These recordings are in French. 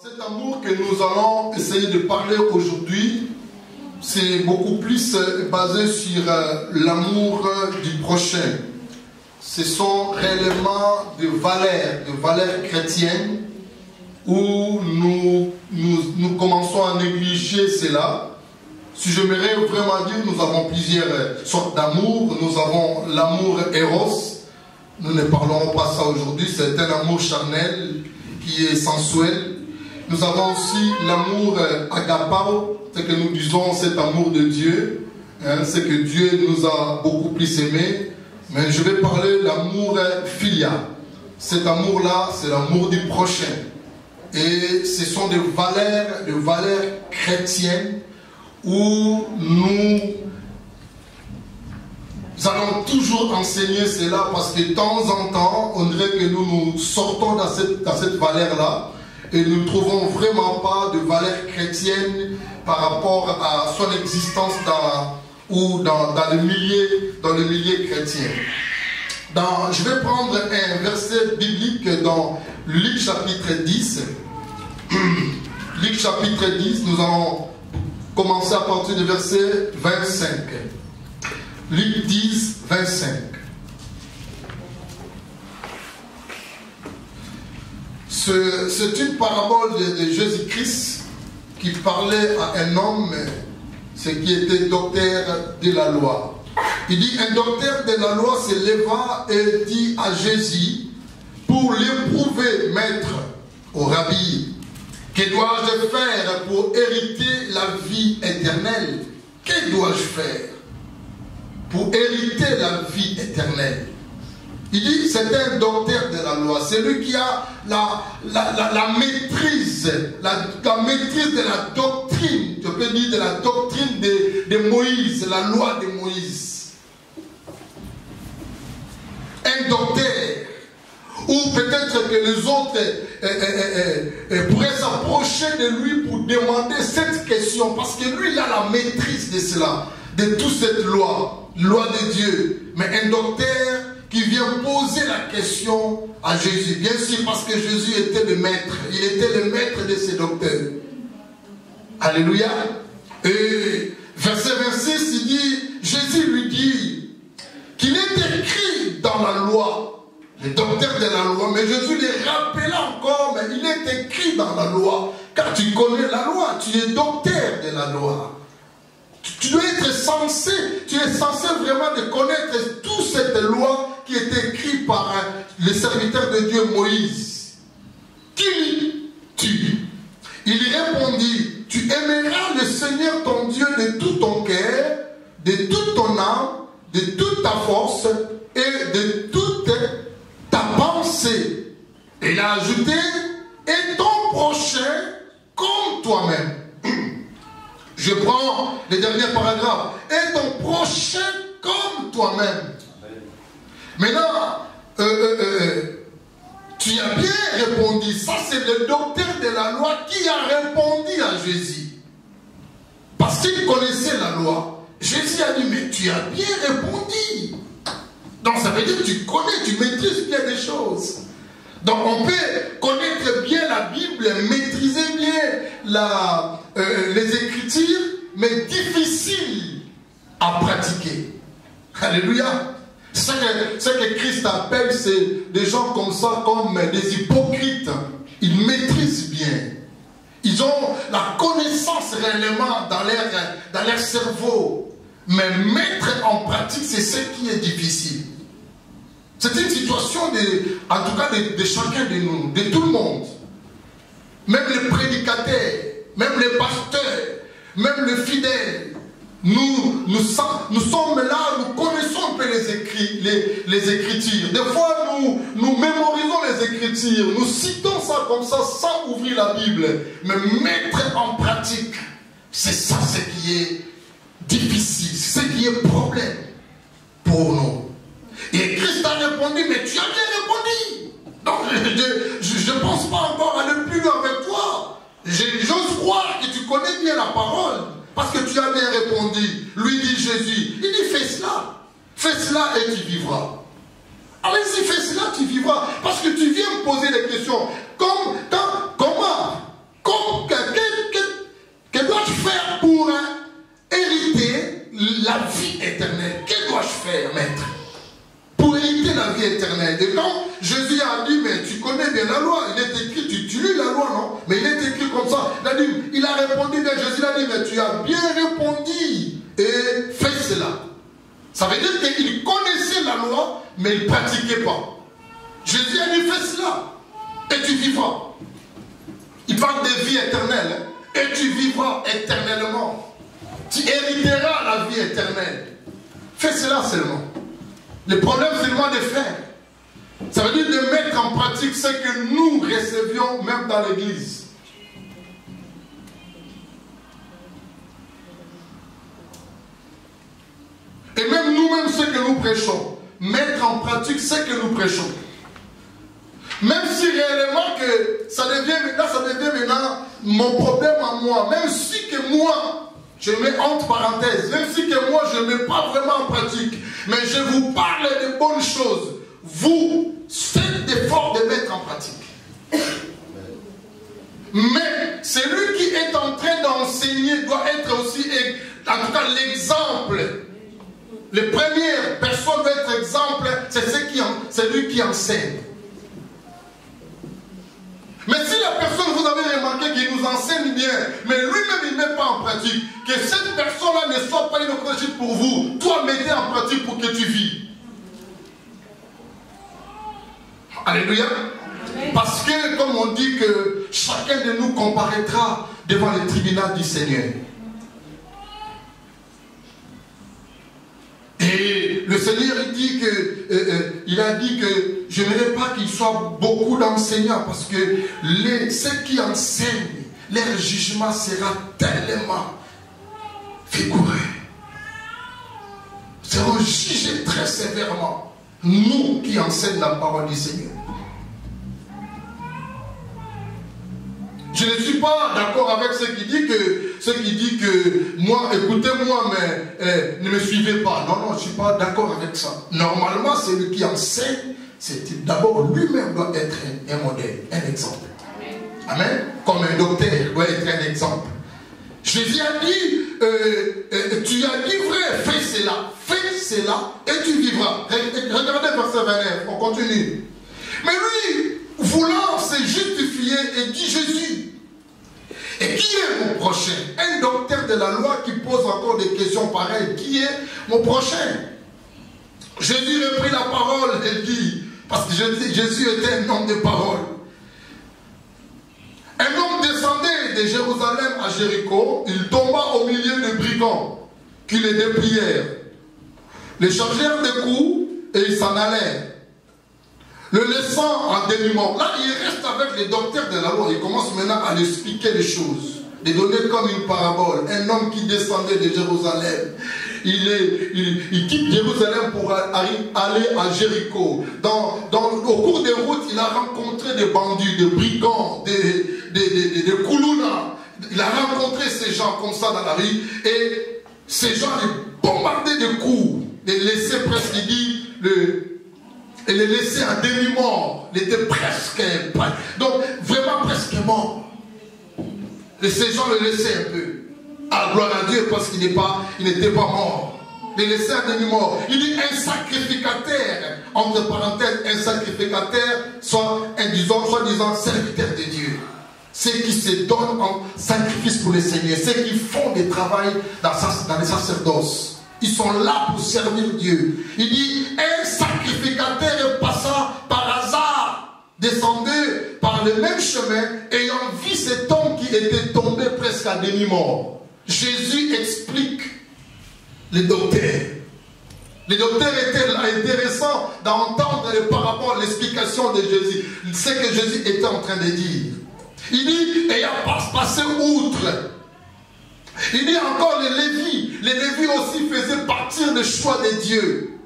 Cet amour que nous allons essayer de parler aujourd'hui, c'est beaucoup plus basé sur l'amour du prochain. Ce sont réellement des valeurs chrétiennes où nous commençons à négliger cela. Si j'aimerais vraiment dire, nous avons plusieurs sortes d'amour. Nous avons l'amour Eros. Nous ne parlerons pas ça aujourd'hui. C'est un amour charnel qui est sensuel. Nous avons aussi l'amour agapao. C'est que nous disons cet amour de Dieu. C'est que Dieu nous a beaucoup plus aimés. Mais je vais parler de l'amour philia. Cet amour-là, c'est l'amour du prochain. Et ce sont des valeurs chrétiennes où nous allons toujours enseigner cela parce que de temps en temps, on dirait que nous sortons dans cette valeur-là et nous ne trouvons vraiment pas de valeur chrétienne par rapport à son existence dans le milieu chrétien. Je vais prendre un verset biblique dans Luc chapitre 10. Luc chapitre 10, nous allons commencer à partir du verset 25. Luc 10, 25. C'est une parabole de Jésus-Christ qui parlait à un homme qui était docteur de la loi. Il dit, un docteur de la loi se leva et dit à Jésus, pour l'éprouver, maître, au rabbi, que dois-je faire pour hériter la vie éternelle? Que dois-je faire pour hériter la vie éternelle? Il dit, c'est un docteur de la loi. C'est lui qui a la maîtrise, la maîtrise de la doctrine. Je peux dire de la doctrine de Moïse, la loi de Moïse. Un docteur. Ou peut-être que les autres pourraient s'approcher de lui pour demander cette question. Parce que lui, il a la maîtrise de cela, de toute cette loi de Dieu. Mais un docteur qui vient poser la question à Jésus. Bien sûr, parce que Jésus était le maître. Il était le maître de ces docteurs. Alléluia. Et verset 26, il dit, Jésus lui dit qu'il est écrit dans la loi. Le docteur de la loi, mais Jésus les rappela encore, mais il est écrit dans la loi, car tu connais la loi, tu es docteur de la loi. Tu dois être censé, tu es censé vraiment de connaître toute cette loi qui est écrite par le serviteur de Dieu Moïse. Qui lis-tu? Il répondit, tu aimeras le Seigneur ton Dieu de tout ton cœur, de toute ton âme, de toute ta force et de toute ta pensée. Et il a ajouté, et ton prochain comme toi-même. Je prends le dernier paragraphe. Et ton prochain comme toi-même. Maintenant, tu as bien répondu. Ça, c'est le docteur de la loi qui a répondu à Jésus. Parce qu'il connaissait la loi. Jésus a dit, mais tu as bien répondu. Donc ça veut dire que tu connais, tu maîtrises bien des choses. Donc on peut connaître bien la Bible, maîtriser bien les Écritures, mais difficile à pratiquer. Alléluia. Ce que Christ appelle, c'est des gens comme ça, comme des hypocrites. Ils maîtrisent bien. Ils ont la connaissance réellement dans leur cerveau. Mais mettre en pratique, c'est ce qui est difficile. C'est une situation, en tout cas, de chacun de nous, de tout le monde. Même les prédicateurs, même les pasteurs, même les fidèles. Nous sommes là, nous connaissons un peu les Écritures. Des fois, nous mémorisons les Écritures. Nous citons ça comme ça, sans ouvrir la Bible. Mais mettre en pratique, c'est ça ce qui est difficile, c'est ce qui est problème pour nous. Et Christ a répondu, mais tu as bien répondu. Donc je ne pense pas encore aller plus loin avec toi. J'ose croire que tu connais bien la parole. Parce que tu as bien répondu. Lui dit Jésus, il dit fais cela. Fais cela et tu vivras. Allez-y, fais cela, tu vivras. Parce que tu viens me poser des questions. Comment quand Jésus a dit, mais tu connais bien la loi, il est écrit, tu lis la loi, non? Mais il est écrit comme ça. Il a répondu bien, Jésus a dit, mais tu as bien répondu et fais cela. Ça veut dire qu'il connaissait la loi, mais il ne pratiquait pas. Jésus a dit, fais cela et tu vivras. Il parle de vie éternelle, hein, et tu vivras éternellement. Tu hériteras la vie éternelle. Fais cela seulement. Le problème, c'est seulement de faire. Ça veut dire de mettre en pratique ce que nous recevions même dans l'église. Et même nous-mêmes, ce que nous prêchons, mettre en pratique ce que nous prêchons. Même si réellement que ça devient maintenant mon problème à moi, même si que moi, je mets entre parenthèses, même si que moi je ne mets pas vraiment en pratique, mais je vous parle de bonnes choses, vous faites l'effort de mettre en pratique. Mais celui qui est en train d'enseigner doit être aussi, en tout cas l'exemple. Les premières personnes doivent être exemple, c'est celui qui enseigne. Mais si la personne, vous avez remarqué qu'il nous enseigne bien, mais lui-même il ne met pas en pratique, que cette personne-là ne soit pas une occasion pour vous, toi mettez en pratique pour que tu vis. Alléluia. Parce que, comme on dit que chacun de nous comparaîtra devant le tribunal du Seigneur. Et le Seigneur il a dit que je n'aimerais pas qu'il soit beaucoup d'enseignants parce que ceux qui enseignent, leur jugement sera tellement figuré. Ils seront jugés très sévèrement. Nous qui enseignons la parole du Seigneur. Je ne suis pas d'accord avec ceux qui disent que moi, écoutez-moi, mais ne me suivez pas. Non, non, je ne suis pas d'accord avec ça. Normalement, celui qui enseigne, c'est d'abord lui-même doit être un modèle, un exemple. Amen. Comme un docteur doit être un exemple. Jésus a dit, tu as dit vrai, fais cela et tu vivras. Regardez verset 29, on continue. Mais lui, voulant se justifier, et dit Jésus. Et qui est mon prochain? Un docteur de la loi qui pose encore des questions pareilles. Qui est mon prochain? Jésus reprit la parole et dit, parce que Jésus était un homme de parole. Un homme descendait de Jérusalem à Jéricho, il tomba au milieu de brigands qui le déplièrent. Les chargèrent de coups et ils s'en allèrent, le laissant en dénuement. Là, il reste avec les docteurs de la loi. Il commence maintenant à lui expliquer les choses, les donner comme une parabole. Un homme qui descendait de Jérusalem. Il quitte Jérusalem pour aller à Jéricho. Au cours des routes, il a rencontré des bandits, des brigands, des koulouna. Il a rencontré ces gens comme ça dans la rue. Et ces gens les bombardaient de coups. Les laissaient presque, il dit, et les laisser en demi-mort. Il était presque, donc vraiment presque mort. Et ces gens le laissaient un peu. Ah, gloire à Dieu, parce qu'il n'était pas mort. Les laissaient en demi-mort. Il dit un sacrificateur, entre parenthèses, un sacrificateur, soit disant serviteur de Dieu. Ceux qui se donnent en sacrifice pour le Seigneur, ceux qui font des travail dans les sacerdoces. Ils sont là pour servir Dieu. Il dit, un sacrificateur passa par hasard, descendait par le même chemin, ayant vu cet homme qui était tombé presque à demi-mort. Jésus explique les docteurs. Les docteurs étaient là, intéressants d'entendre les paraboles, l'explication de Jésus, ce que Jésus était en train de dire. Il dit, ayant passé outre. Il dit encore les Lévites aussi faisaient partir des choix de Dieu.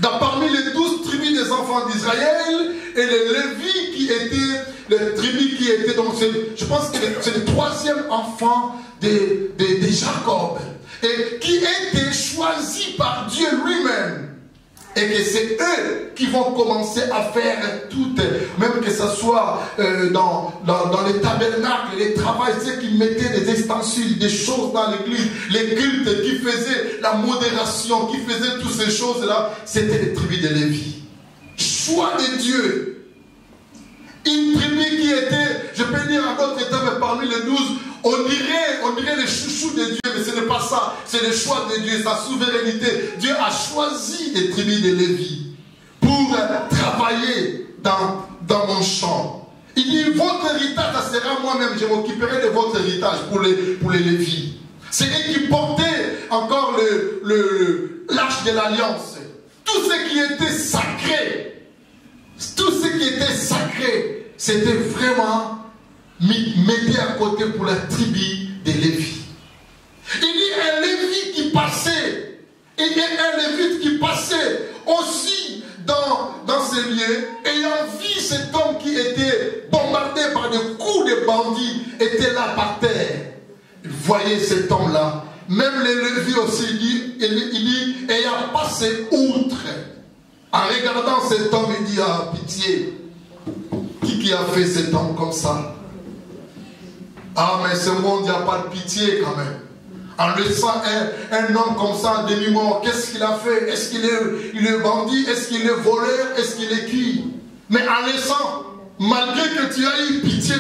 Parmi les 12 tribus des enfants d'Israël, et les Lévites qui étaient, les tribus qui étaient, donc je pense que c'est le 3e enfant de Jacob, et qui étaient choisis par Dieu lui-même. Et que c'est eux qui vont commencer à faire tout, même que ce soit dans les tabernacles, les travails, ceux qui mettaient des ustensiles, des choses dans l'église, les cultes, qui faisaient la modération, qui faisaient toutes ces choses-là, c'était les tribus de Lévi. choix de Dieu. Une tribu qui était, je peux dire en d'autres termes, parmi les 12, on dirait les chouchous de Dieu, mais ce n'est pas ça. C'est le choix de Dieu, sa souveraineté. Dieu a choisi les tribus de Lévi pour travailler dans mon champ. Il dit, votre héritage, ça sera moi-même, je m'occuperai de votre héritage pour les Lévis. C'est eux qui portaient encore l'arche de l'alliance. Tout ce qui était sacré, c'était vraiment mis à côté pour la tribu de Lévi. Il dit un Lévi qui passait, il y a un Lévite qui passait aussi dans ces lieux, ayant vu cet homme qui était bombardé par des coups de bandits, était là par terre. Il voyait cet homme-là. Même les Lévites aussi, il dit, ayant passé outre. En regardant cet homme, il dit, ah, pitié. Qui a fait cet homme comme ça? Ah, mais ce monde, il n'y a pas de pitié quand même. En laissant un homme comme ça, en demi-mort, qu'est-ce qu'il a fait? Est-ce qu'il est bandit? Est-ce qu'il est voleur? Est-ce qu'il est qui? Mais en laissant, malgré que tu as eu pitié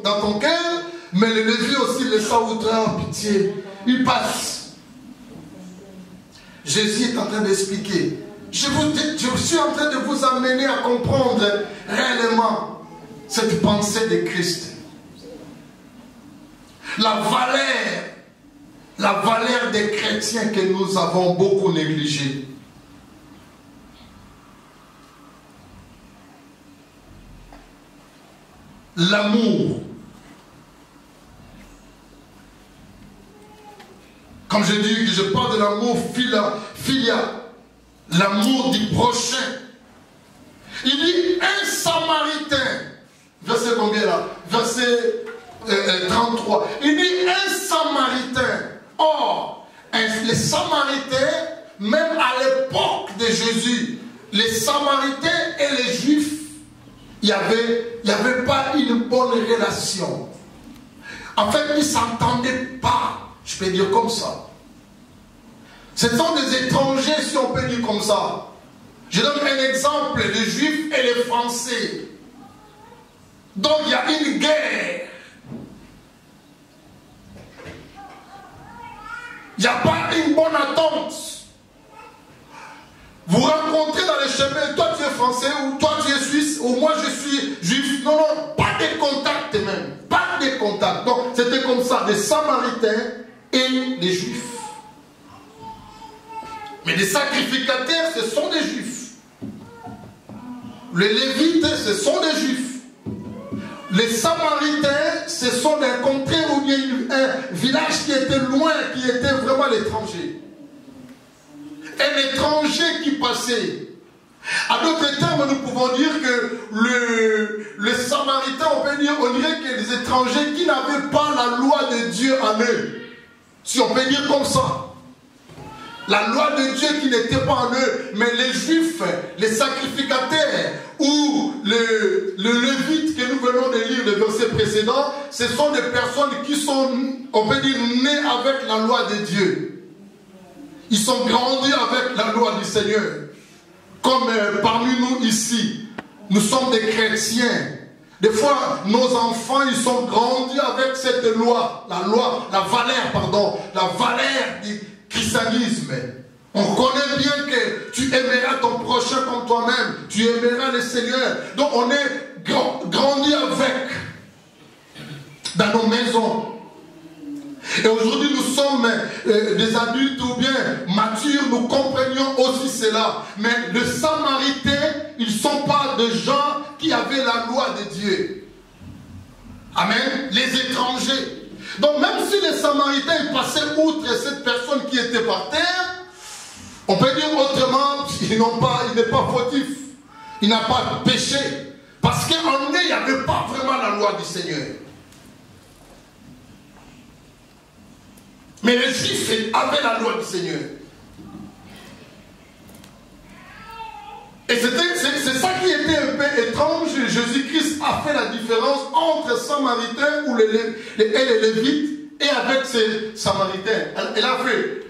dans ton cœur, mais le Lévi aussi laissa outre en pitié. Il passe. Jésus est en train d'expliquer. Je suis en train de vous amener à comprendre réellement cette pensée de Christ. La valeur des chrétiens que nous avons beaucoup négligée. L'amour. Comme je dis, je parle de l'amour filial. L'amour du prochain. Il dit un Samaritain. Verset combien là? Verset 33. Il dit un Samaritain. Or, les Samaritains, même à l'époque de Jésus, les Samaritains et les Juifs, il n'y avait pas une bonne relation. En fait, ils ne s'entendaient pas. Je peux dire comme ça. Ce sont des étrangers, si on peut dire comme ça. Je donne un exemple, les Juifs et les Français. Donc il y a une guerre. Il n'y a pas une bonne attente. Vous rencontrez dans les chemins, toi tu es français, ou toi tu es suisse, ou moi je suis juif. Non, non, pas de contact même. Pas de contact. Donc c'était comme ça, des Samaritains et les Juifs. Mais les sacrificateurs, ce sont des Juifs. Les Lévites, ce sont des Juifs. Les Samaritains, ce sont des contrées où il y a un village qui était loin, qui était vraiment l'étranger. Un étranger qui passait. À d'autres termes, nous pouvons dire que les Samaritains, on dirait que les étrangers qui n'avaient pas la loi de Dieu en eux. Si on peut dire comme ça. La loi de Dieu qui n'était pas en eux, mais les Juifs, les sacrificateurs ou le Lévite que nous venons de lire le verset précédent, ce sont des personnes qui sont, on peut dire, nées avec la loi de Dieu. Ils sont grandis avec la loi du Seigneur. Comme parmi nous ici, nous sommes des chrétiens. Des fois, nos enfants, ils sont grandis avec cette loi, la valeur du christianisme. On connaît bien que tu aimeras ton prochain comme toi-même, tu aimeras le Seigneur. Donc on est grandi avec dans nos maisons. Et aujourd'hui nous sommes des adultes ou bien matures, nous comprenions aussi cela. Mais les Samaritains, ils ne sont pas des gens qui avaient la loi de Dieu. Amen. Les étrangers. Donc même si les Samaritains ils passaient outre cette personne qui était par terre, on peut dire autrement, il n'est pas fautif. Il n'a pas péché. Parce qu'en eux, il n'y avait pas vraiment la loi du Seigneur. Mais les Juifs avaient la loi du Seigneur. Et c'est ça qui était un peu étrange. Jésus-Christ a fait la différence entre Samaritains et les Lévites et avec ces Samaritains. Il a fait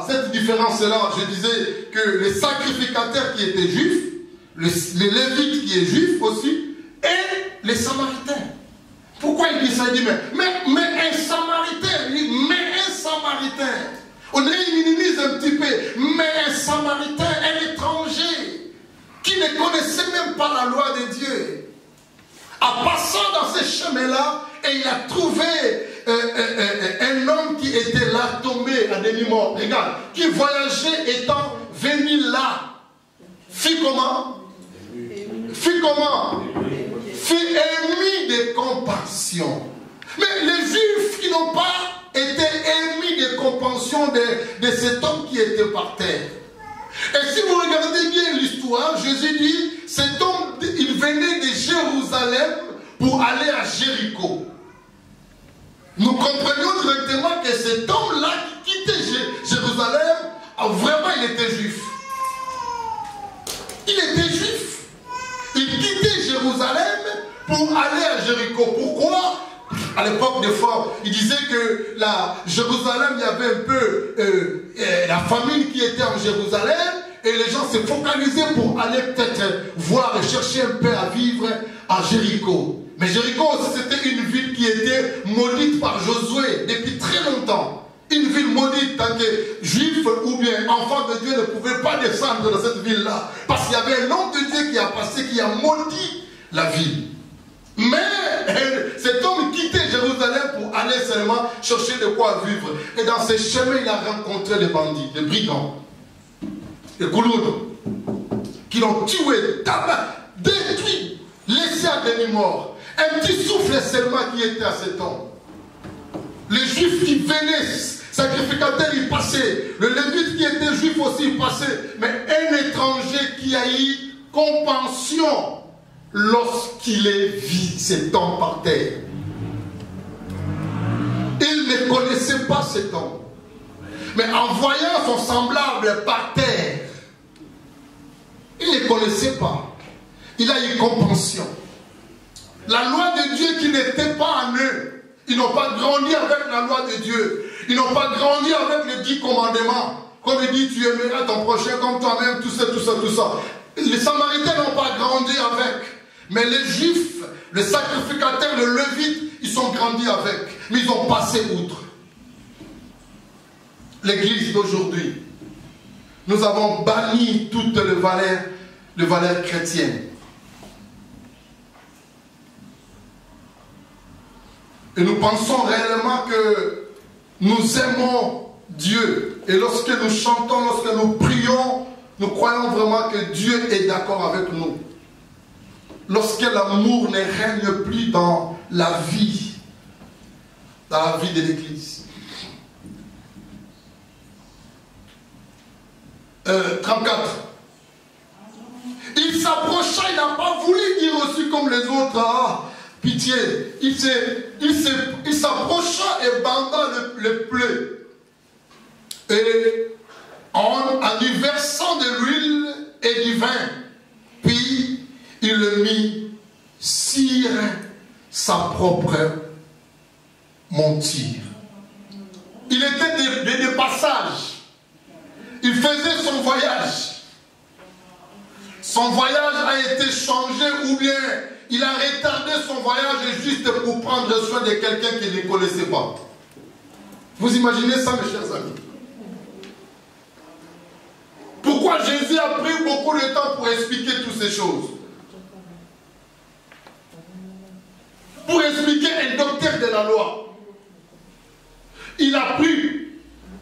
cette différence-là. Je disais que les sacrificateurs qui étaient juifs le Lévite qui est juif aussi, et les Samaritains. Pourquoi il dit ça? Il dit, mais un Samaritain, on minimise un petit peu, mais un Samaritain, un étranger, qui ne connaissait même pas la loi de Dieu, en passant dans ces chemins-là, et il a trouvé un homme qui était là, tombé à demi-mort, regarde, qui voyageait étant venu là, fit comment? Fut émis de compassion. Mais les Juifs qui n'ont pas été émis de compassion de cet homme qui était par terre. Et si vous regardez bien l'histoire, Jésus dit, cet homme, il venait de Jérusalem pour aller à Jéricho. Nous comprenions directement que cet homme-là qui quittait Jérusalem, vraiment il était juif. Il était juif. Il quittait Jérusalem pour aller à Jéricho. Pourquoi? À l'époque des fois, il disait que Jérusalem, il y avait un peu la famine qui était en Jérusalem, et les gens se focalisaient pour aller peut-être voir et chercher un peu à vivre à Jéricho. Mais Jéricho aussi, c'était une ville qui était maudite par Josué depuis très longtemps. Une ville maudite, tant que juif ou bien enfant de Dieu ne pouvait pas descendre dans cette ville-là. Parce qu'il y avait un homme de Dieu qui a passé, qui a maudit la ville. Mais cet homme quittait Jérusalem pour aller seulement chercher de quoi vivre. Et dans ses chemins, il a rencontré des bandits, des brigands, des Kouloud, qui l'ont tué, détruit, laissé à demi-mort. Un petit souffle seulement qui était à cet homme. Les Juifs qui venaient, sacrificateurs, ils passaient. Le Lévite qui était juif aussi, il passait. Mais un étranger qui a eu compassion lorsqu'il est vu cet homme par terre. Il ne connaissait pas cet homme. Mais en voyant son semblable par terre, il ne connaissait pas. Il a eu compassion. La loi de Dieu qui n'était pas en eux. Ils n'ont pas grandi avec la loi de Dieu. Ils n'ont pas grandi avec les 10 commandements. Comme il dit, tu aimeras ton prochain comme toi-même, tout ça, tout ça, tout ça. Les Samaritains n'ont pas grandi avec. Mais les Juifs, les sacrificateurs, le Lévite, ils sont grandis avec. Mais ils ont passé outre. L'église d'aujourd'hui, nous avons banni toutes les valeurs chrétiennes. Et nous pensons réellement que nous aimons Dieu. Et lorsque nous chantons, lorsque nous prions, nous croyons vraiment que Dieu est d'accord avec nous. Lorsque l'amour ne règne plus dans la vie de l'Église. 34. Il s'approcha, il n'a pas voulu dire aussi comme les autres, ah, pitié. Il s'approcha et banda le bleu. Et en lui versant de l'huile et du vin, puis il le mit sur sa propre monture. Il était de passage. Il faisait son voyage. Son voyage a été changé ou bien il a retardé son voyage juste pour prendre soin de quelqu'un qu'il ne connaissait pas. Vous imaginez ça, mes chers amis? Pourquoi Jésus a pris beaucoup de temps pour expliquer toutes ces choses? Pour expliquer un docteur de la loi. Il a pu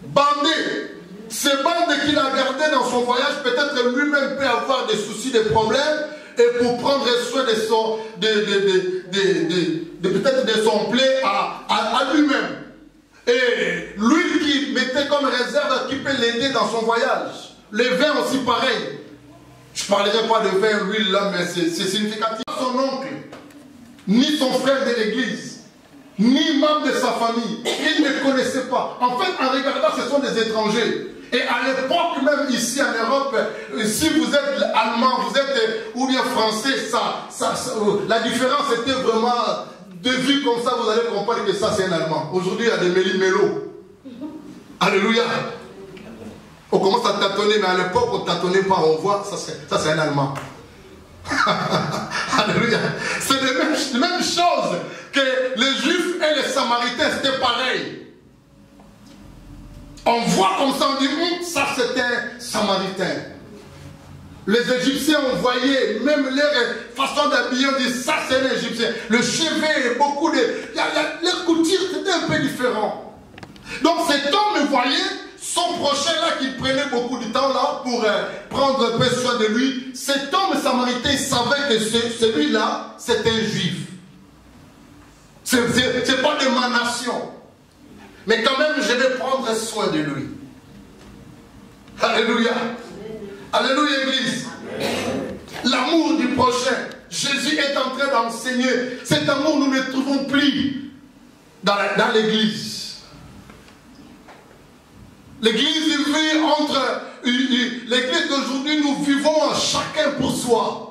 bander ces bandes qu'il a gardées dans son voyage. Peut-être lui-même peut avoir des soucis, des problèmes. Et pour prendre soin de son, peut-être de son plaie à lui-même. Et l'huile qu'il mettait comme réserve qui peut l'aider dans son voyage. Les vins aussi pareil. Je ne parlerai pas de vin, l'huile là, mais c'est significatif. Son oncle, ni son frère de l'église, ni membre de sa famille, il ne connaissait pas. En fait, en regardant, ce sont des étrangers. Et à l'époque, même ici en Europe, si vous êtes allemand, vous êtes ou bien français, la différence était vraiment de vue comme ça, vous allez comprendre que ça c'est un allemand. Aujourd'hui, il y a des méli-mélos. Alléluia. On commence à tâtonner, mais à l'époque, on ne tâtonnait pas, on voit, ça c'est un allemand. Alléluia. C'est les mêmes choses que les Juifs et les Samaritains, c'était pareil. On voit comme ça, on dit, ça c'est un Samaritain. Les Égyptiens, on voyait, même leur façon d'habiller, on dit, ça c'est un Égyptien. Le chevet, beaucoup de... Les coutures, c'était un peu différent. Donc cet homme, vous voyez, son prochain là, qui prenait beaucoup de temps là pour prendre un peu soin de lui, cet homme samaritain, il savait que celui-là, c'est un juif. C'est pas de ma nation. Mais quand même, je vais prendre soin de lui. Alléluia. Alléluia, Église. L'amour du prochain. Jésus est en train d'enseigner. Cet amour, nous ne le trouvons plus dans l'Église. L'Église vit entre... L'Église d'aujourd'hui, nous vivons chacun pour soi.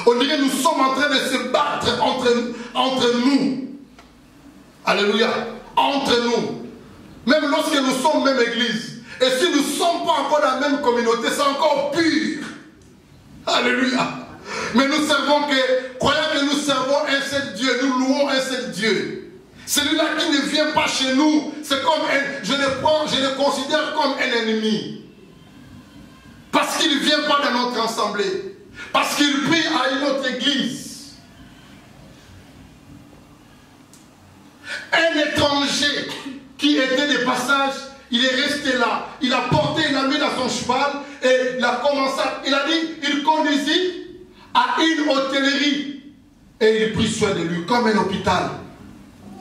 On dirait que nous sommes en train de se battre entre nous. Alléluia. Entre nous. Même lorsque nous sommes même Église. Et si nous ne sommes pas encore dans la même communauté, c'est encore pire. Alléluia. Mais nous servons croyant que nous servons un seul Dieu, nous louons un seul Dieu. Celui-là qui ne vient pas chez nous, c'est comme je le considère comme un ennemi. Parce qu'il ne vient pas dans notre assemblée. Parce qu'il prie à une autre église. Un étranger qui était de passage, il est resté là. Il a porté, il a mis dans son cheval et il a commencé, il a dit, il conduisit à une hôtellerie. Et il prit soin de lui comme un hôpital.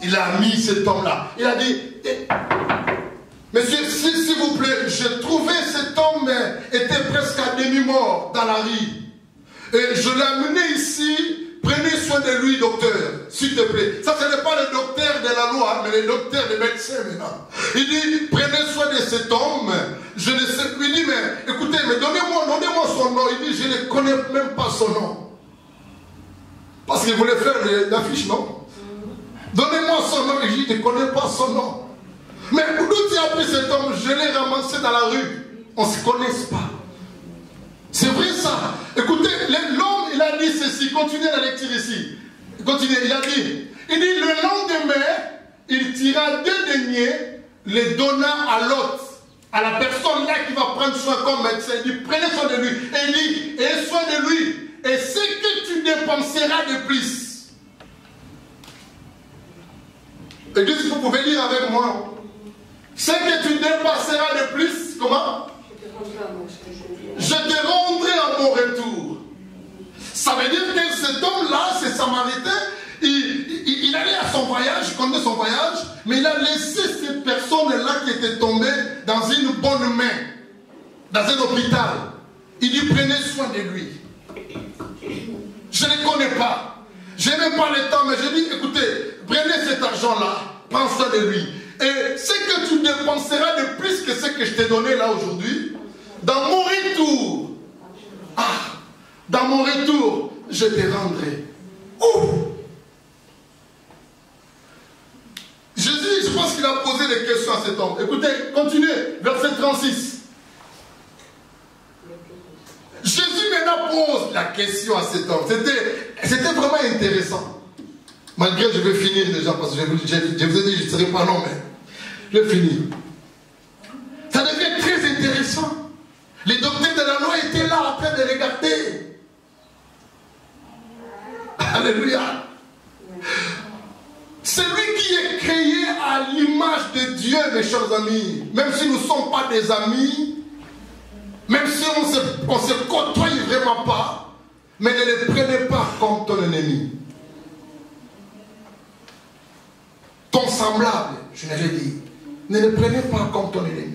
Il a mis cet homme-là. Il a dit, monsieur, s'il vous plaît, j'ai trouvé cet homme était presque à demi-mort dans la rue. Et je l'ai amené ici. Prenez soin de lui, docteur, s'il te plaît. Ça, ce n'est pas le docteur de la loi, mais le docteur des médecins maintenant. Il dit, prenez soin de cet homme. Je ne sais. Il dit, mais écoutez, mais donnez-moi son nom. Il dit, je ne connais même pas son nom. Parce qu'il voulait faire l'affiche, non? Donnez-moi son nom. Il dit, je ne connais pas son nom. Mais d'où tu as pris cet homme? Je l'ai ramassé dans la rue. On ne se connaît pas. C'est vrai ça. Écoutez, l'homme, il a dit ceci. Continuez la lecture ici. Continuez, il a dit, le lendemain, il tira 2 deniers, les donna à l'autre, à la personne là qui va prendre soin comme médecin. Il dit, prenez soin de lui. Et il dit, aie soin de lui. Et ce que tu dépenseras de plus. Église, vous pouvez lire avec moi. Ce que tu dépenseras de plus, comment? Je te rendrai à mon retour. Ça veut dire que cet homme-là, ce Samaritain, il allait à son voyage, il connaît son voyage, mais il a laissé cette personne-là qui était tombée dans une bonne main, dans un hôpital. Il dit, prenez soin de lui. Je ne le connais pas. Je n'ai même pas le temps, mais je dis, écoutez, prenez cet argent-là, prends soin de lui. Et ce que tu dépenseras de plus que ce que je t'ai donné là aujourd'hui, dans mon retour, dans mon retour, je te rendrai. Jésus, je pense qu'il a posé des questions à cet homme. Écoutez, continuez, verset 36. Jésus maintenant pose la question à cet homme. C'était vraiment intéressant. Malgré, je vais finir déjà, parce que je vous ai dit, je ne serai pas long, mais je vais finir. Ça devient très intéressant. Les docteurs de la loi étaient là en train de regarder. Alléluia. Celui qui est créé à l'image de Dieu, mes chers amis, même si nous ne sommes pas des amis, même si on se côtoie vraiment pas, mais ne le prenez pas comme ton ennemi. Ton semblable, je l'ai dit, ne le prenez pas comme ton ennemi.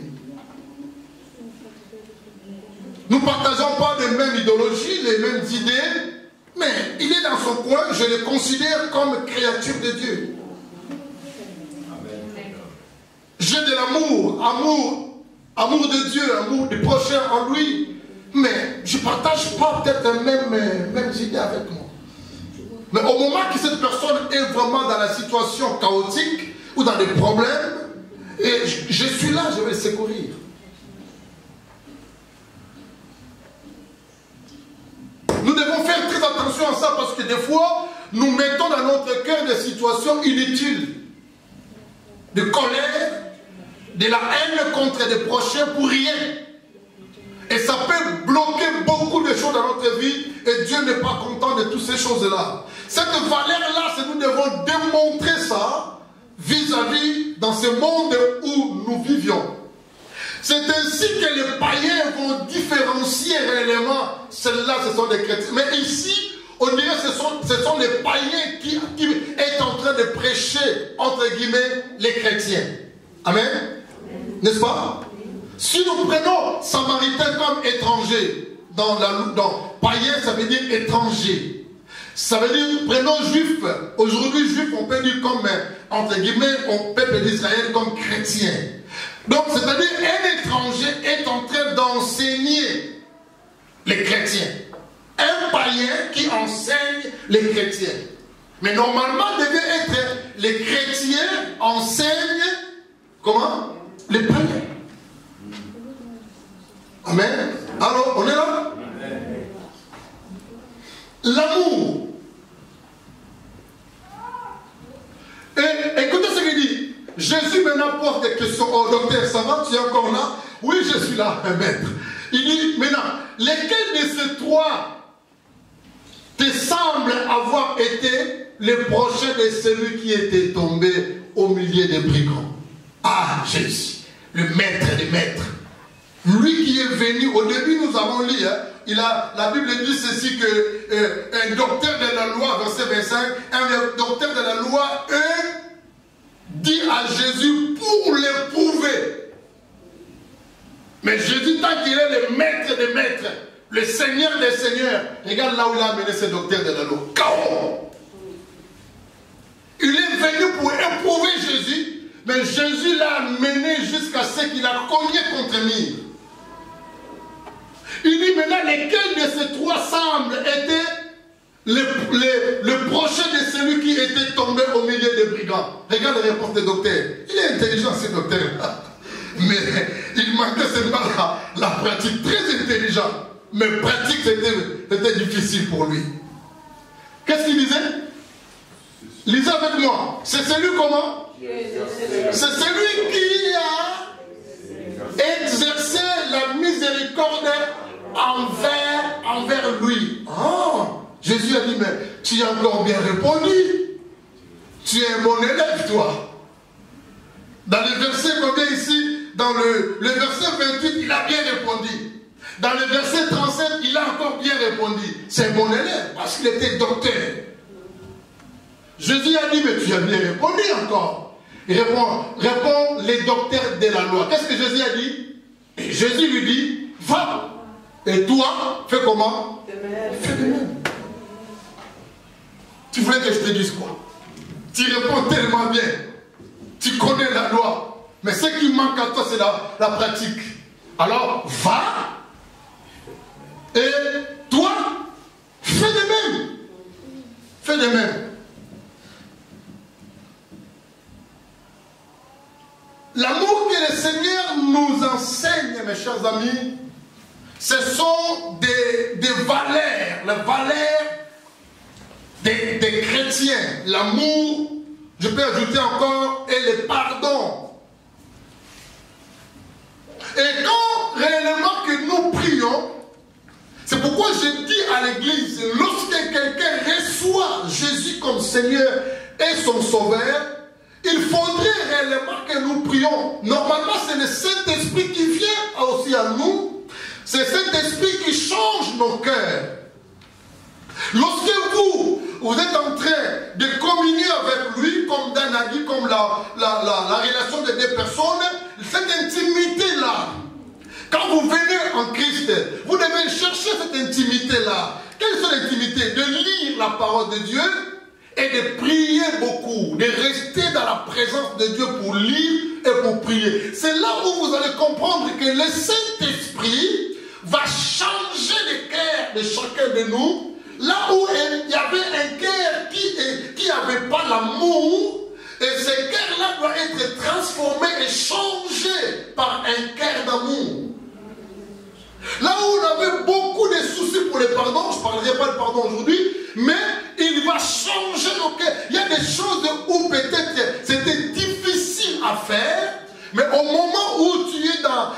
Nous ne partageons pas les mêmes idéologies, les mêmes idées, mais il est dans son coin, je le considère comme créature de Dieu. J'ai de l'amour, amour de Dieu, amour du prochain en lui, mais je ne partage pas peut-être les mêmes idées avec moi. Mais au moment que cette personne est vraiment dans la situation chaotique ou dans des problèmes, et je suis là, je vais le secourir. Nous des fois, nous mettons dans notre cœur des situations inutiles. De colère, de la haine contre des prochains pour rien. Et ça peut bloquer beaucoup de choses dans notre vie et Dieu n'est pas content de toutes ces choses-là. Cette valeur-là, c'est nous devons démontrer ça vis-à-vis dans ce monde où nous vivions. C'est ainsi que les païens vont différencier réellement celles-là, ce sont des chrétiens. Mais ici, on dirait que ce sont les païens qui est en train de prêcher, entre guillemets, les chrétiens. Amen. N'est-ce pas? Si nous prenons Samaritain comme étranger, dans païen, ça veut dire étranger. Ça veut dire, prenons juif. Aujourd'hui, juif, on peut dire comme, entre guillemets, au peuple d'Israël comme chrétien. Donc, c'est-à-dire, un étranger est en train d'enseigner les chrétiens. Un païen qui enseigne les chrétiens. Mais normalement, devait être les chrétiens enseignent, comment? Les païens. Amen. Alors, on est là? L'amour. Et écoutez ce qu'il dit. Jésus maintenant pose des questions. Oh docteur, ça va? Tu es encore là? Oui, je suis là, maître. Il dit maintenant, lesquels de ces trois te semblent avoir été les prochains de celui qui était tombé au milieu des brigands? Ah, Jésus, le maître des maîtres. Lui qui est venu, au début nous avons lu, la Bible dit ceci que un docteur de la loi, verset 25, un docteur de la loi, dit à Jésus pour l'éprouver. Mais Jésus, tant qu'il est le maître des maîtres, le Seigneur des seigneurs, regarde là où il a amené ce docteur de la loi. Chaos. Il est venu pour éprouver Jésus, mais Jésus l'a amené jusqu'à ce qu'il a cogné contre lui. Il dit maintenant, lesquels de ces trois semblent étaient le prochain de celui qui était tombé au milieu des brigands? Regarde la réponse du docteur. Il est intelligent, ce docteur-là. Mais il manquait seulement la pratique. Très intelligent. Mais pratique, c'était difficile pour lui. Qu'est-ce qu'il disait? Lisez avec moi. C'est celui comment? C'est celui qui a exercé la miséricorde envers lui. Oh, Jésus a dit, mais tu as encore bien répondu. Tu es un bon élève, toi. Dans le verset combien ici? Dans le verset 28, il a bien répondu. Dans le verset 37, il a encore bien répondu. C'est un bon élève, parce qu'il était docteur. Jésus a dit, mais tu as bien répondu encore. Il répond les docteurs de la loi. Qu'est-ce que Jésus a dit? Et Jésus lui dit, va. Et toi, fais comment? Fais de même. Tu voulais que je te dise quoi? Tu réponds tellement bien. Tu connais la loi. Mais ce qui manque à toi, c'est la pratique. Alors, va. Et toi, fais de même. Fais de même. L'amour que le Seigneur nous enseigne, mes chers amis, ce sont des valeurs, les valeurs des chrétiens. L'amour, je peux ajouter encore, et le pardon. Et quand réellement que nous prions, c'est pourquoi je dis à l'église, lorsque quelqu'un reçoit Jésus comme Seigneur et son Sauveur, il faudrait réellement que nous prions. Normalement, c'est le Saint-Esprit qui vient aussi à nous. C'est cet esprit qui change nos cœurs. Lorsque vous êtes en train de communier avec lui, comme Dan a dit, comme la relation de deux personnes, cette intimité-là, quand vous venez en Christ, vous devez chercher cette intimité-là. Quelle est l'intimité? De lire la parole de Dieu et de prier beaucoup, de rester dans la présence de Dieu pour lire et pour prier. C'est là où vous allez comprendre que le Saint-Esprit va changer le cœur de chacun de nous. Là où il y avait un cœur qui n'avait pas l'amour, et ce cœur-là doit être transformé et changé par un cœur d'amour. Là où on avait beaucoup de soucis pour le pardon, je ne parlerai pas de pardon aujourd'hui, mais il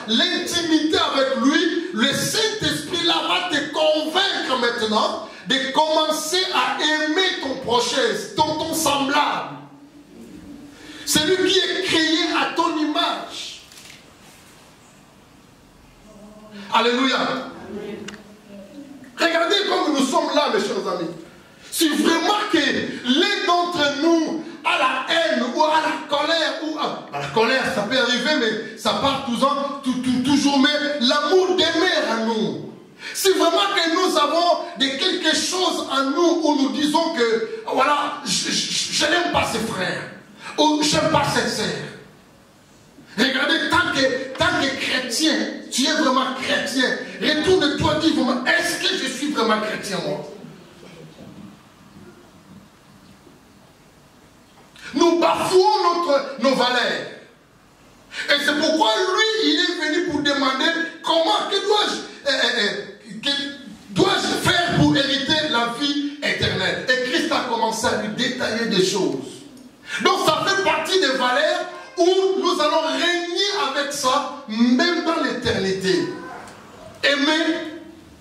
dans l'intimité avec lui, le Saint-Esprit là va te convaincre maintenant de commencer à aimer ton prochain, ton semblable. Celui qui est créé à ton image. Alléluia. Regardez comme nous sommes là, mes chers amis. Si vraiment que l'un d'entre nous a la haine ou a la colère, ou la colère ça peut arriver, mais ça part toujours, mais l'amour demeure en nous. Si vraiment que nous avons quelque chose en nous où nous disons que, voilà, je n'aime pas ses frères, ou je n'aime pas cette sœur. Regardez, tant que chrétien, tu es vraiment chrétien, retourne-toi, dis vraiment, est-ce que je suis vraiment chrétien, moi? Nous bafouons nos valeurs. Et c'est pourquoi lui, il est venu pour demander comment, que dois-je faire pour hériter la vie éternelle. Et Christ a commencé à lui détailler des choses. Donc ça fait partie des valeurs où nous allons régner avec ça, même dans l'éternité. Aimer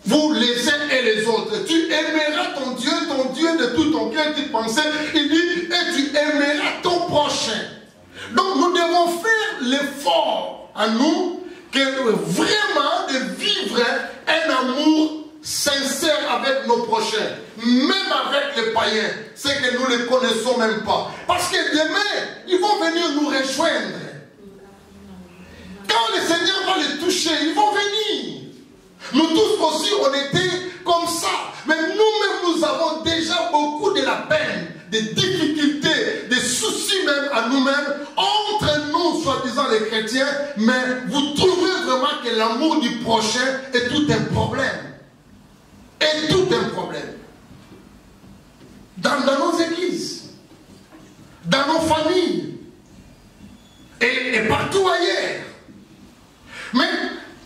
vous les uns et les autres. Tu aimeras ton Dieu de tout ton cœur, tes pensées. Il dit, et tu aimeras ton prochain. Donc nous devons faire l'effort à nous que vraiment de vivre un amour sincère avec nos prochains, même avec les païens, c'est que nous ne les connaissons même pas. Parce que demain, ils vont venir nous rejoindre. Quand le Seigneur va les toucher, ils vont venir. Nous tous aussi, on était comme ça. Mais nous-mêmes, nous avons déjà beaucoup de la peine, des difficultés, des soucis même à nous-mêmes, entre nous, soi-disant les chrétiens, mais vous trouvez vraiment que l'amour du prochain est tout un problème. Et tout un problème. Dans nos églises, dans nos familles, et partout ailleurs. Mais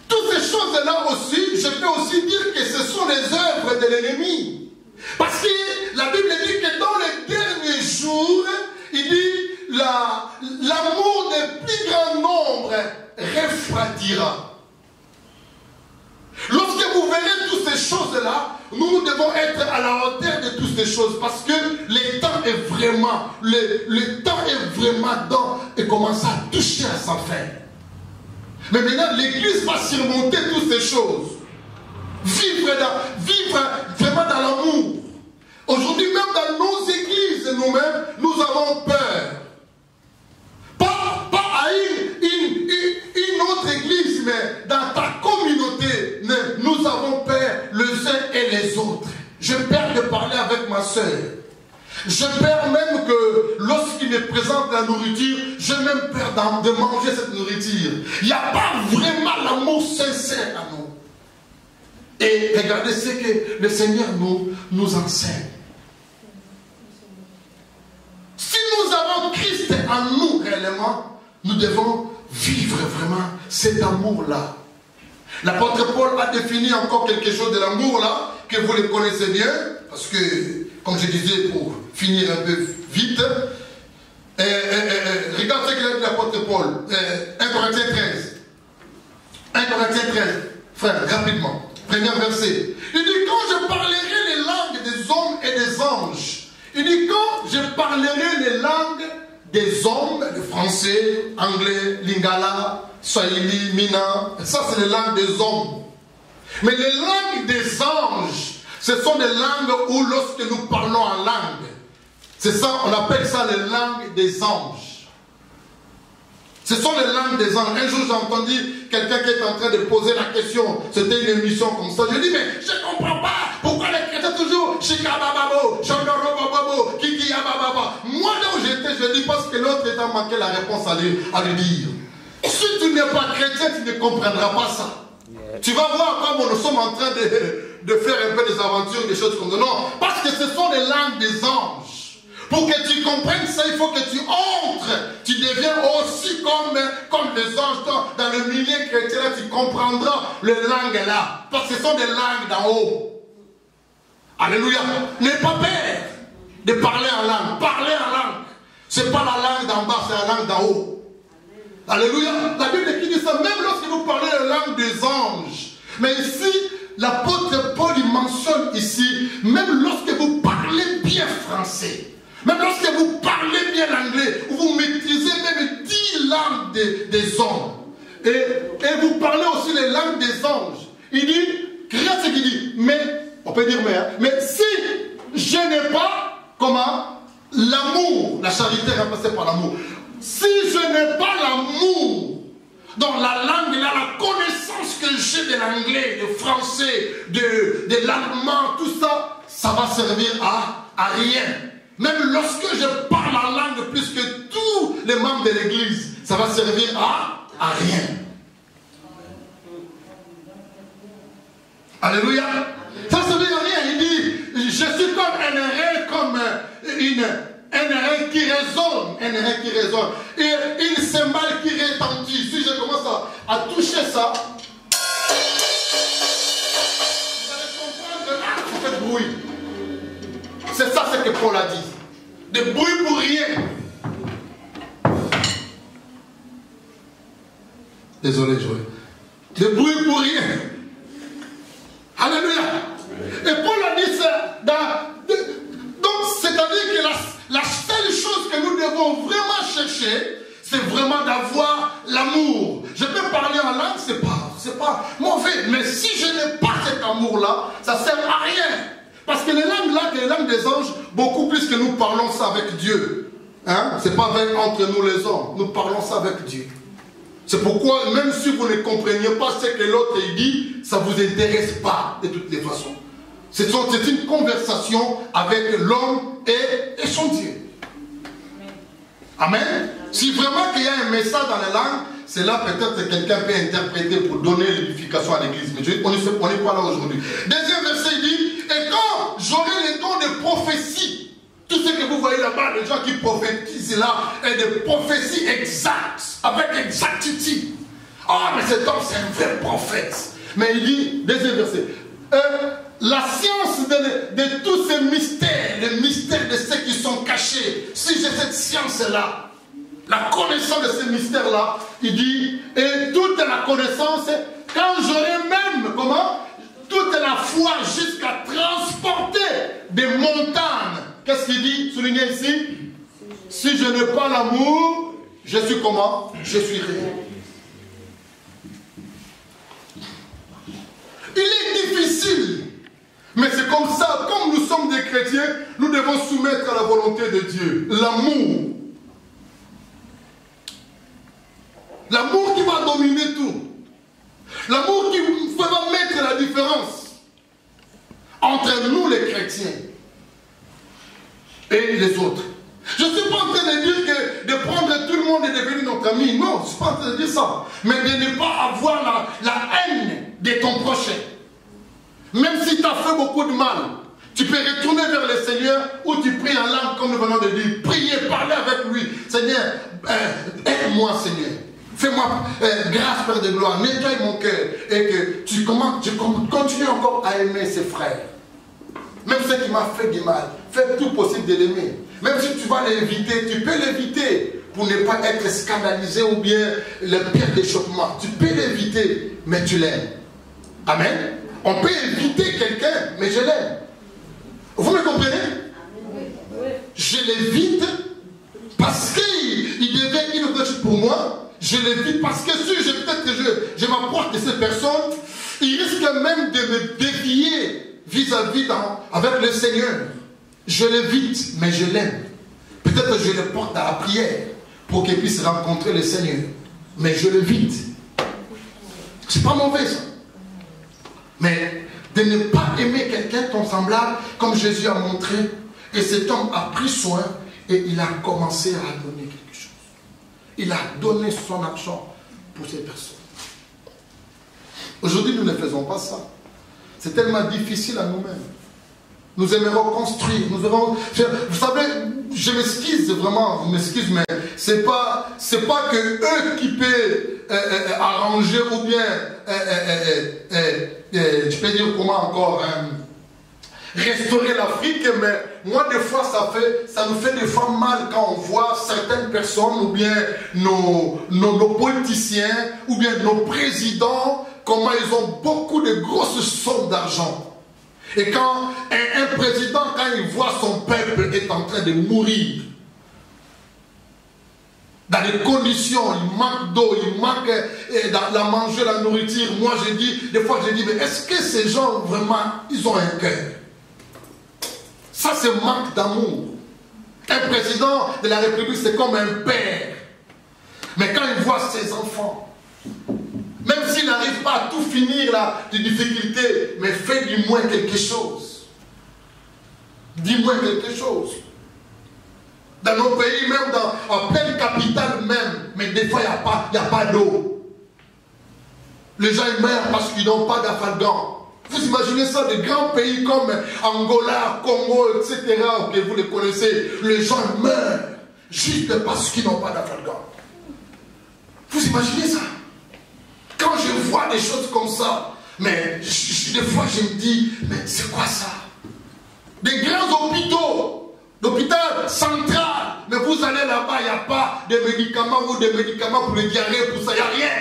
toutes ces choses-là aussi, je peux aussi dire que ce sont les œuvres de l'ennemi. Parce que la Bible dit que dans les derniers jours, il dit l'amour des plus grand nombre refroidira. Lorsque vous verrez toutes ces choses-là, nous devons être à la hauteur de toutes ces choses parce que le temps est vraiment, le temps est vraiment dans et commence à toucher à sa fin. Mais maintenant, l'Église va surmonter toutes ces choses. Vivre vraiment dans l'amour. Aujourd'hui, même dans nos églises, nous-mêmes, nous avons peur. Pas à une autre église, mais dans ta communauté, nous avons peur les uns et les autres. J'ai peur de parler avec ma soeur. J'ai peur même que lorsqu'il me présente la nourriture, j'ai même peur de manger cette nourriture. Il n'y a pas vraiment l'amour sincère à nous. Et regardez ce que le Seigneur nous enseigne. Si nous avons Christ en nous réellement, nous devons vivre vraiment cet amour-là. L'apôtre Paul a défini encore quelque chose de l'amour-là, que vous le connaissez bien, parce que, comme je disais, pour finir un peu vite, regarde ce qu'il a dit l'apôtre Paul, 1 Corinthiens 13. 1 Corinthiens 13, frère, rapidement, premier verset. Il dit, quand je parlerai les langues des hommes et des anges, il dit, quand je parlerai les langues des hommes, le français, anglais, lingala, swahili, mina, ça c'est les langues des hommes. Mais les langues des anges, ce sont des langues où lorsque nous parlons en langue, c'est ça, on appelle ça les langues des anges. Ce sont les langues des anges. Un jour j'ai entendu quelqu'un qui est en train de poser la question, c'était une émission comme ça, je dis mais je ne comprends pas, pourquoi les chrétiens toujours Chikabababo, Chandorobabo, Kikiyabababa. Moi là où j'étais, je dis parce que l'autre étant manqué la réponse à lui dire. Si tu n'es pas chrétien, tu ne comprendras pas ça. Tu vas voir comment nous sommes en train de faire un peu des aventures, des choses comme ça. Non, parce que ce sont les langues des anges. Pour que tu comprennes ça, il faut que tu entres. Tu deviens aussi comme les anges. Dans le milieu chrétien, là, tu comprendras les langues là. Parce que ce sont des langues d'en haut. Alléluia. N'aie pas peur de parler en langue. Parler en langue. Ce n'est pas la langue d'en bas, c'est la langue d'en haut. Alléluia. La Bible qui dit ça, même lorsque vous parlez la langue des anges. Mais ici, l'apôtre Paul il mentionne ici, même lorsque vous parlez bien français, même lorsque vous parlez bien l'anglais, vous maîtrisez même 10 langues des hommes, et vous parlez aussi les langues des anges. Il dit, regarde ce qu'il dit, mais, on peut dire mais si je n'ai pas, comment, l'amour, la charité est remplacée par l'amour. Si je n'ai pas l'amour dans la langue, là, la connaissance que j'ai de l'anglais, du français, de l'allemand, tout ça, ça va servir à rien. Même lorsque je parle la langue plus que tous les membres de l'église, ça va servir à rien. Alléluia. Ça ne servir à rien. Il dit, je suis comme un rein, comme un rein qui résonne. Un rein qui résonne. Et une cymbale qui retentit. Si je commence à toucher ça, vous allez comprendre que là, ça fait bruit. C'est ça ce que Paul a dit. De bruit pour rien. Désolé, Joël. De bruit pour rien. Alléluia. Et Paul a dit ça. Donc, c'est-à-dire que la seule chose que nous devons vraiment chercher, c'est vraiment d'avoir l'amour. Je peux parler en langue, c'est pas mauvais. Mais si je n'ai pas cet amour-là, ça ne sert à rien. Parce que les langues là, les langues des anges, beaucoup plus que nous parlons ça avec Dieu. Hein? Ce n'est pas entre nous les hommes. Nous parlons ça avec Dieu. C'est pourquoi, même si vous ne compreniez pas ce que l'autre dit, ça ne vous intéresse pas de toutes les façons. C'est une conversation avec l'homme et son Dieu. Amen. Si vraiment qu'il y a un message dans la langue, c'est là peut-être que quelqu'un peut interpréter pour donner l'édification à l'église. Mais on n'est pas là aujourd'hui. Deuxième verset dit, et quand j'aurai les dons de prophétie, tout ce que vous voyez là-bas, les gens qui prophétisent là, est des prophéties exactes, avec exactitude. Ah, mais cet homme, c'est un vrai prophète. Mais il dit, deuxième verset, la science de tous ces mystères, les mystères de ceux qui sont cachés, si j'ai cette science-là, la connaissance de ces mystères-là, il dit, et toute la connaissance, quand j'aurai même, comment, toute la foi jusqu'à transporter des montagnes. Qu'est-ce qu'il dit? Soulignez ici. Si je n'ai pas l'amour, je suis comment? Je suis rien. Il est difficile. Mais c'est comme ça, comme nous sommes des chrétiens, nous devons soumettre à la volonté de Dieu. L'amour. L'amour qui va dominer tout. L'amour qui va mettre la différence entre nous les chrétiens et les autres. Je ne suis pas en train de dire que de prendre tout le monde et devenir notre ami. Non, je ne suis pas en train de dire ça. Mais de ne pas avoir la haine de ton prochain. Même si tu as fait beaucoup de mal, tu peux retourner vers le Seigneur ou tu pries en langue comme nous venons de dire. Priez, parlez avec lui. Seigneur, aide-moi Seigneur. Fais-moi grâce, Père de gloire. Nettoie mon cœur. Et que tu continues encore à aimer ses frères. Même ce qui m'a fait du mal. Fais tout possible de l'aimer. Même si tu vas l'éviter, tu peux l'éviter. Pour ne pas être scandalisé ou bien le pire d'échauffement. Tu peux l'éviter, mais tu l'aimes. Amen. On peut éviter quelqu'un, mais je l'aime. Vous me comprenez? Je l'évite parce qu'il devient inopportun pour moi. Je l'évite parce que si peut-être que je m'approche de cette personne, il risque même de me dévier vis-à-vis avec le Seigneur. Je l'évite, mais je l'aime. Peut-être que je le porte à la prière pour qu'il puisse rencontrer le Seigneur. Mais je l'évite. C'est pas mauvais ça. Mais de ne pas aimer quelqu'un, ton semblable, comme Jésus a montré, et cet homme a pris soin et il a commencé à donner quelque chose. Il a donné son argent pour ces personnes. Aujourd'hui, nous ne faisons pas ça. C'est tellement difficile à nous-mêmes. Nous aimerons construire, nous aurons... Vous savez, je m'excuse vraiment, vous m'excusez, mais c'est pas que eux qui peuvent arranger ou bien, je peux dire comment encore, restaurer l'Afrique, mais moi des fois ça nous fait des fois mal quand on voit certaines personnes ou bien nos politiciens ou bien nos présidents, comment ils ont beaucoup de grosses sommes d'argent. Et quand un président, quand il voit son peuple est en train de mourir, dans des conditions, il manque d'eau, il manque la manger, la nourriture. Moi, des fois, je dis, mais est-ce que ces gens, vraiment, ils ont un cœur? Ça, c'est manque d'amour. Un président de la République, c'est comme un père. Mais quand il voit ses enfants, même s'il n'arrive pas à tout finir, là, des difficultés, mais fait du moins quelque chose. Dis-moi quelque chose. Dans nos pays, même en pleine capitale même, mais des fois, il n'y a pas d'eau. Les gens ils meurent parce qu'ils n'ont pas d'afalgan. Vous imaginez ça, des grands pays comme Angola, Congo, etc., que vous les connaissez, les gens meurent juste parce qu'ils n'ont pas d'afalgan. Vous imaginez ça? Quand je vois des choses comme ça, mais des fois je me dis, mais c'est quoi ça? Des grands hôpitaux, l'hôpital central, mais vous allez là-bas, il n'y a pas de médicaments ou des médicaments pour les diarrhées, pour ça, il n'y a rien.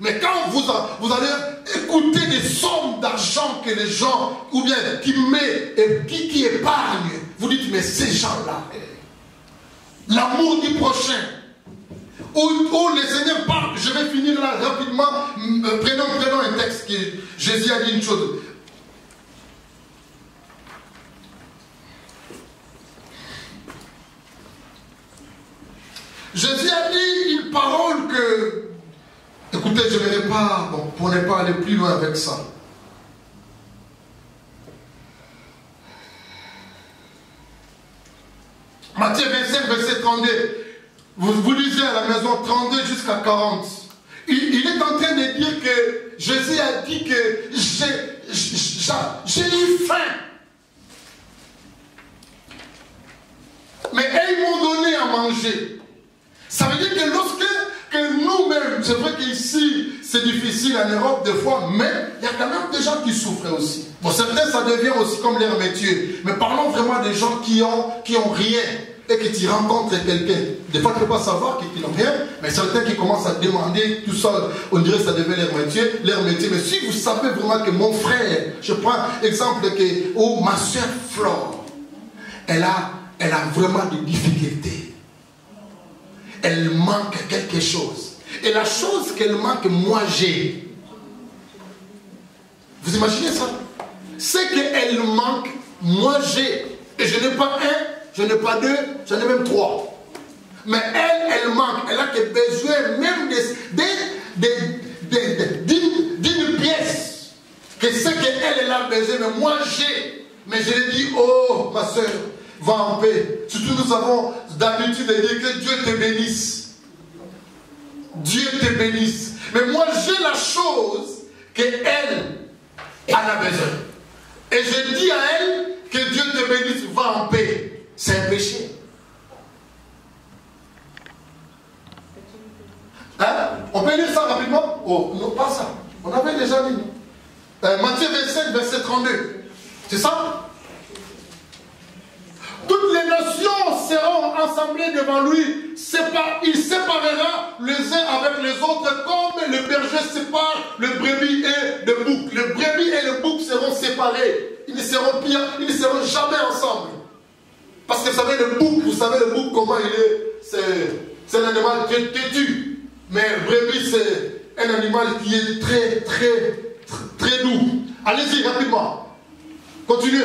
Mais quand vous allez écouter des sommes d'argent que les gens, ou bien qui épargnent, vous dites, mais ces gens-là, l'amour du prochain, où le Seigneur parle, je vais finir là rapidement, prenons un texte que Jésus a dit une chose. Jésus a dit une parole que, écoutez, je ne verrai pas, bon, pour ne pas aller plus loin avec ça. Matthieu 25, verset 32. Vous lisez à la maison 32 jusqu'à 40. Il est en train de dire que Jésus a dit que j'ai eu faim. Mais ils m'ont donné à manger. Ça veut dire que lorsque nous-mêmes, c'est vrai qu'ici, c'est difficile en Europe des fois, mais il y a quand même des gens qui souffrent aussi. Bon, certains, ça devient aussi comme leur métier. Mais parlons vraiment des gens qui ont rien et que tu rencontres quelqu'un. Des fois, tu ne peux pas savoir qu'ils n'ont rien, mais certains qui commencent à demander tout ça, on dirait que ça devient leur métier. Mais si vous savez vraiment que mon frère, je prends exemple que ma soeur Flore, elle a vraiment des difficultés. Elle manque quelque chose. Et la chose qu'elle manque, moi j'ai. Vous imaginez ça? C'est qu'elle manque, moi j'ai. Et je n'ai pas un, je n'ai pas deux, j'en ai même trois. Mais elle manque. Elle a besoin même d'une pièce. Que ce qu'elle a besoin, mais moi j'ai. Mais je lui dis, oh ma soeur, va en paix. Surtout nous avons d'habitude de dire que Dieu te bénisse. Dieu te bénisse. Mais moi j'ai la chose qu'elle en a besoin. Et je dis à elle que Dieu te bénisse, va en paix. C'est un péché. Hein? On peut lire ça rapidement? Oh, non, pas ça. On avait déjà lu. Matthieu 27, verset 32. C'est ça? Toutes les nations seront assemblées devant lui. Il séparera les uns avec les autres comme le berger sépare le brebis et le bouc. Le brebis et le bouc seront séparés. Ils ne seront jamais ensemble. Parce que vous savez, le bouc, comment il est? C'est un animal très têtu. Mais le brebis, c'est un animal qui est très doux. Allez-y rapidement. Continuez.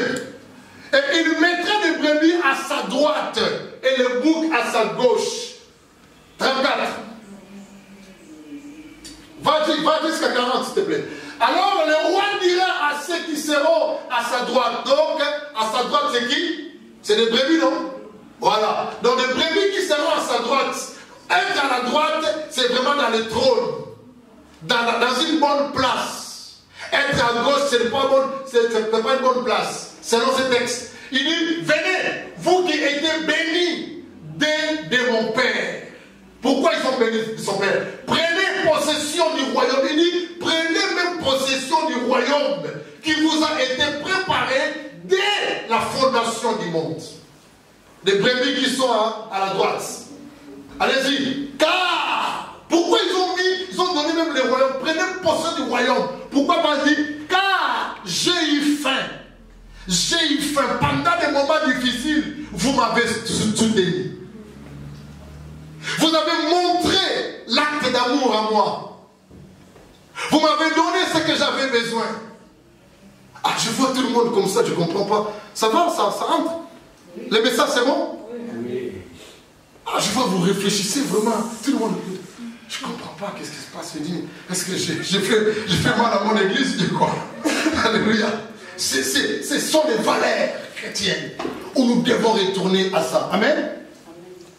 Et il mettra le brebis à sa droite et le bouc à sa gauche. 34. Va jusqu'à 40, s'il te plaît. Alors le roi dira à ceux qui seront à sa droite. Donc, à sa droite, c'est qui? C'est des brebis, non? Voilà. Donc, les brebis qui seront à sa droite. Être à la droite, c'est vraiment dans le trône. Dans une bonne place. Être à gauche, c'est pas une bonne place. Selon ce texte. Il dit, venez, vous qui étiez bénis de mon Père. Pourquoi ils sont bénis de son Père? Prenez possession du royaume. Il dit, prenez même possession du royaume qui vous a été préparé dès la fondation du monde. Les brebis qui sont à la droite. Allez-y. Car, pourquoi ils ont donné même les royaumes? Prenez possession du royaume. Pourquoi pas dire? Car j'ai eu faim. J'ai eu faim. Pendant des moments difficiles, vous m'avez soutenu. Vous avez montré l'acte d'amour à moi. Vous m'avez donné ce que j'avais besoin. Ah, je vois tout le monde comme ça, je ne comprends pas. Ça va, ça rentre? Le message, c'est bon? Oui. Ah, je vois, vous réfléchissez vraiment. Tout le monde. Je ne comprends pas, qu'est-ce qui se passe? Je dis, est-ce que j'ai fait mal à mon église? Je dis quoi? Alléluia. Ce sont des valeurs chrétiennes où nous devons retourner à ça. Amen.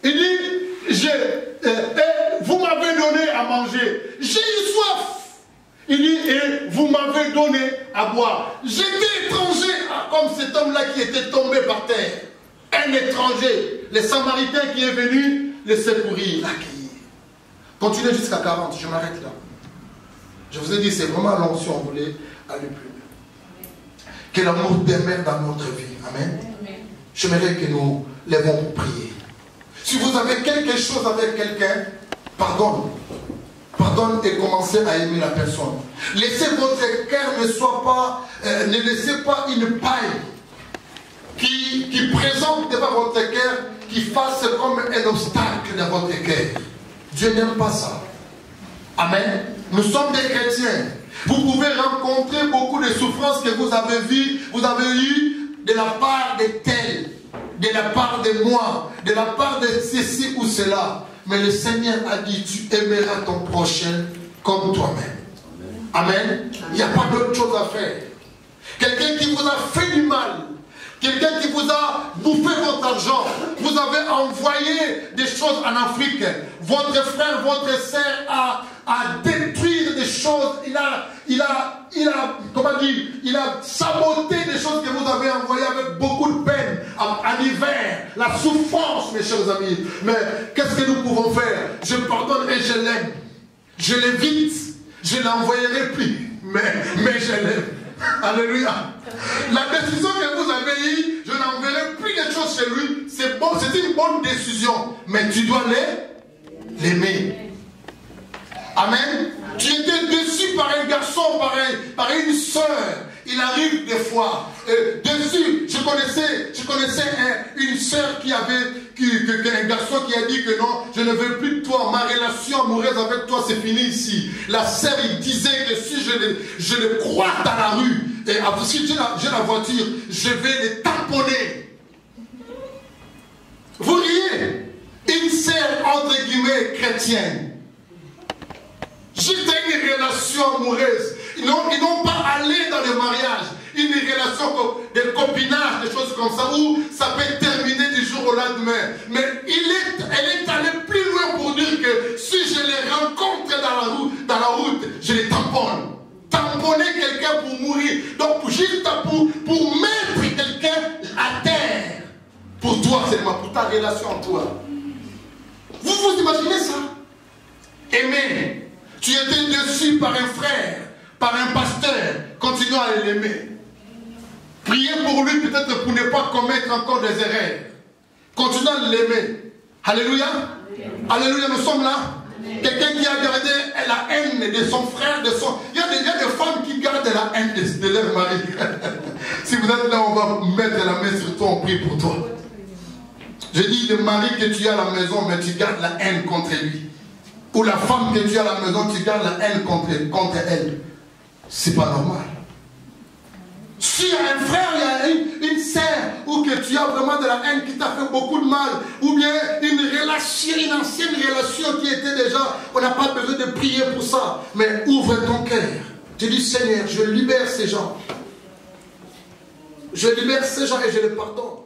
Il dit, vous m'avez donné à manger. J'ai eu soif. Il dit, et vous m'avez donné à boire. J'étais étranger, comme cet homme-là qui était tombé par terre. Un étranger. Le Samaritain qui est venu le secourir, l'accueillir. Continuez jusqu'à 40, je m'arrête là. Je vous ai dit, c'est vraiment long si on voulait aller plus loin. Que l'amour demeure dans notre vie. Amen. J'aimerais que nous lèvons pour prier. Si vous avez quelque chose avec quelqu'un, pardonne. Pardonne et commencez à aimer la personne. Laissez votre cœur ne laissez pas une paille qui présente devant votre cœur, qui fasse comme un obstacle dans votre cœur. Dieu n'aime pas ça. Amen. Nous sommes des chrétiens. Vous pouvez rencontrer beaucoup de souffrances que vous avez vues, vous avez eues de la part de tel, de la part de moi, de la part de ceci ou cela. Mais le Seigneur a dit, tu aimeras ton prochain comme toi-même. Amen. Il n'y a pas d'autre chose à faire. Quelqu'un qui vous a fait du mal, quelqu'un qui vous a bouffé votre argent, vous avez envoyé des choses en Afrique, votre frère, votre sœur a détruit des choses, il a saboté des choses que vous avez envoyées avec beaucoup de peine, en hiver, la souffrance, mes chers amis. Mais qu'est-ce que nous pouvons faire? Je pardonne et je l'aime. Je l'évite, je ne l'envoyerai plus, mais je l'aime. Alléluia. La décision que vous avez eue, je n'enverrai plus de choses chez lui. C'est bon, c'est une bonne décision. Mais tu dois l'aimer. Amen. Tu étais déçu par un garçon, par une soeur. Il arrive des fois. Dessus, je connaissais une soeur qui avait, un garçon qui a dit que non, je ne veux plus de toi, ma relation amoureuse avec toi, c'est fini ici. La sœur, il disait que si je le croise dans la rue, et si j'ai la voiture, je vais les tamponner. Vous riez? Une sœur, entre guillemets, chrétienne. Juste une relation amoureuse. Ils n'ont pas allé dans le mariage. Une relation de copinage, des choses comme ça, où ça peut terminer du jour au lendemain. Mais elle est allée plus loin pour dire que si je les rencontre dans la route, je les tamponne. Tamponner quelqu'un pour mourir. Donc, juste pour mettre quelqu'un à terre. Pour toi seulement, pour ta relation en toi. Vous vous imaginez ça? Aimer. Tu étais déçu par un frère, par un pasteur, continue à l'aimer. Priez pour lui peut-être pour ne pas commettre encore des erreurs. Continue à l'aimer. Alléluia. Alléluia, nous sommes là. Quelqu'un qui a gardé la haine de son frère, de son... Il y a des femmes qui gardent la haine de leur mari. Si vous êtes là, on va mettre la main sur toi, on prie pour toi. Je dis le mari que tu as à la maison, mais tu gardes la haine contre lui. Ou la femme que tu as à la maison, tu gardes la haine contre elle. C'est pas normal. Si un frère, il y a une sœur, ou que tu as vraiment de la haine qui t'a fait beaucoup de mal, ou bien une ancienne relation qui était déjà, on n'a pas besoin de prier pour ça. Mais ouvre ton cœur. Tu dis, Seigneur, je libère ces gens. Je libère ces gens et je les pardonne.